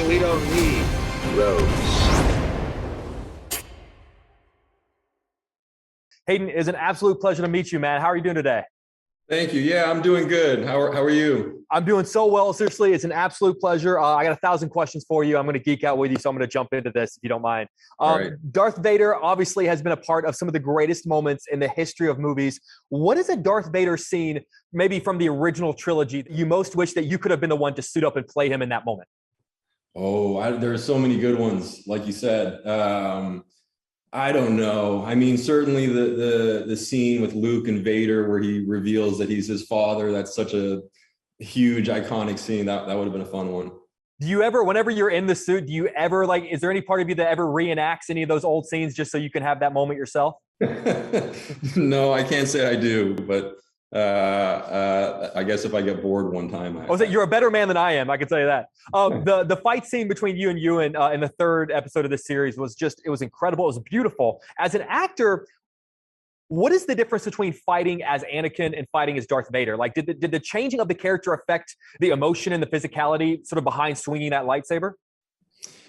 we don't need roads. Hayden, it's an absolute pleasure to meet you, man. How are you doing today? Thank you. Yeah, I'm doing good. How are you? I'm doing so well. Seriously, it's an absolute pleasure. I got 1,000 questions for you. I'm going to geek out with you, so I'm going to jump into this if you don't mind. All right. Darth Vader obviously has been a part of some of the greatest moments in the history of movies. What is a Darth Vader scene, maybe from the original trilogy, that you most wish that you could have been the one to suit up and play him in that moment? Oh, there are so many good ones, like you said. I don't know. I mean, certainly the scene with Luke and Vader where he reveals that he's his father, that's such a huge, iconic scene. That would have been a fun one. Do you ever, whenever you're in the suit, do you ever, like, is there any part of you that ever reenacts any of those old scenes just so you can have that moment yourself? No, I can't say I do, but I guess if I get bored one time. You're a better man than I am, I can tell you that. The fight scene between you and Ewan in the third episode of this series was it was incredible. It was beautiful. As an actor, what is the difference between fighting as Anakin and fighting as Darth Vader? Like, did the changing of the character affect the emotion and the physicality sort of behind swinging that lightsaber?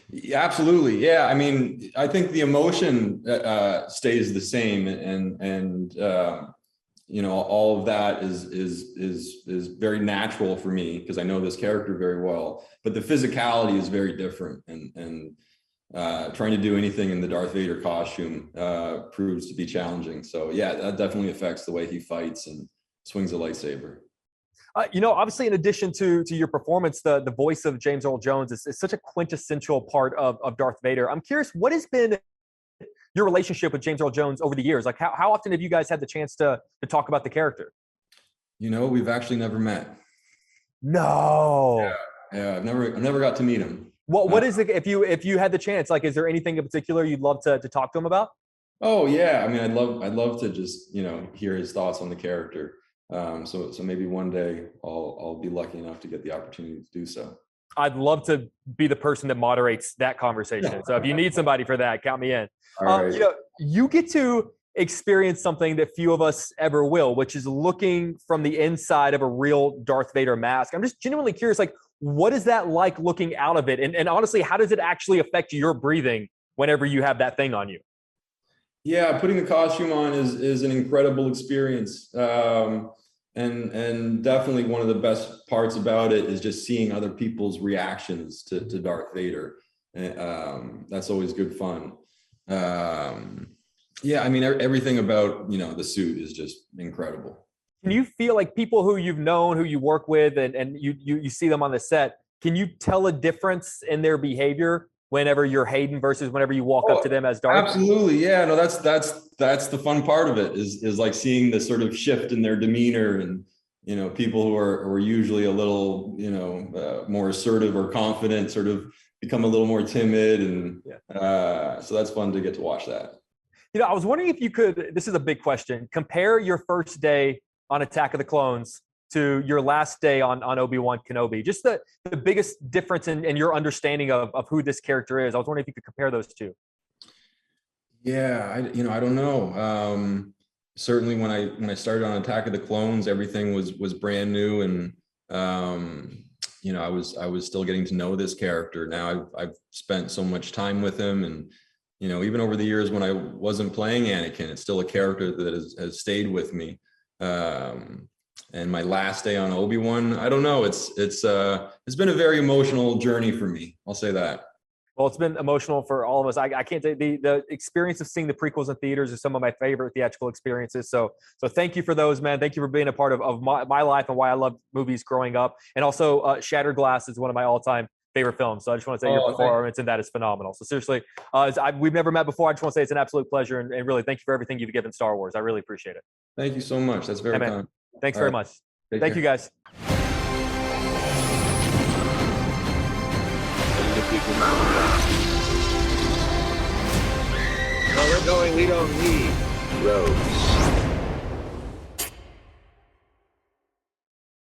Yeah, absolutely. Yeah. I mean, I think the emotion stays the same, and you know, all of that is very natural for me because I know this character very well. But the physicality is very different, and trying to do anything in the Darth Vader costume proves to be challenging. So yeah, that definitely affects the way he fights and swings a lightsaber. You know, obviously, in addition to your performance, the voice of James Earl Jones is such a quintessential part of Darth Vader. I'm curious, what has been your relationship with James Earl Jones over the years? Like, how often have you guys had the chance to talk about the character? You know, we've actually never met. No. Yeah, I've never got to meet him. What is it, if you had the chance, like, is there anything in particular you'd love to talk to him about? Oh yeah, I mean, I'd love to just, you know, hear his thoughts on the character. So maybe one day I'll be lucky enough to get the opportunity to do so. I'd love to be the person that moderates that conversation. So if you need somebody for that, count me in. All right. You know, you get to experience something that few of us ever will, which is looking from the inside of a real Darth Vader mask. I'm just genuinely curious, like, what is that like looking out of it? And honestly, how does it actually affect your breathing whenever you have that thing on you? Yeah, putting the costume on is an incredible experience. And definitely one of the best parts about it is just seeing other people's reactions to Darth Vader. That's always good fun. Yeah, I mean, everything about, you know, the suit is just incredible. Can you feel like people who you've known, who you work with, and you see them on the set, can you tell a difference in their behavior whenever you're Hayden versus whenever you walk up to them as Darth? Absolutely. Yeah, no, that's the fun part of it is like seeing the sort of shift in their demeanor, and, you know, people who are usually a little, you know, more assertive or confident sort of become a little more timid. And so that's fun to get to watch that. You know, I was wondering if you could, this is a big question, compare your first day on Attack of the Clones to your last day on Obi-Wan Kenobi. Just the biggest difference in your understanding of who this character is. I was wondering if you could compare those two. Yeah, I don't know. Certainly when I started on Attack of the Clones, everything was brand new, and you know, I was still getting to know this character. Now I've spent so much time with him, and, you know, even over the years when I wasn't playing Anakin, it's still a character that has stayed with me. And my last day on Obi-Wan, I don't know. It's been a very emotional journey for me. I'll say that. Well, it's been emotional for all of us. I can't say the experience of seeing the prequels in theaters is some of my favorite theatrical experiences. So thank you for those, man. Thank you for being a part of my life and why I loved movies growing up. And also Shattered Glass is one of my all-time favorite films. So I just want to say your performance in that is phenomenal. So seriously, we've never met before. I just want to say it's an absolute pleasure. And really, thank you for everything you've given Star Wars. I really appreciate it. Thank you so much. That's very kind. Thanks very much. Thank you, guys. Where we're going, we don't need roads.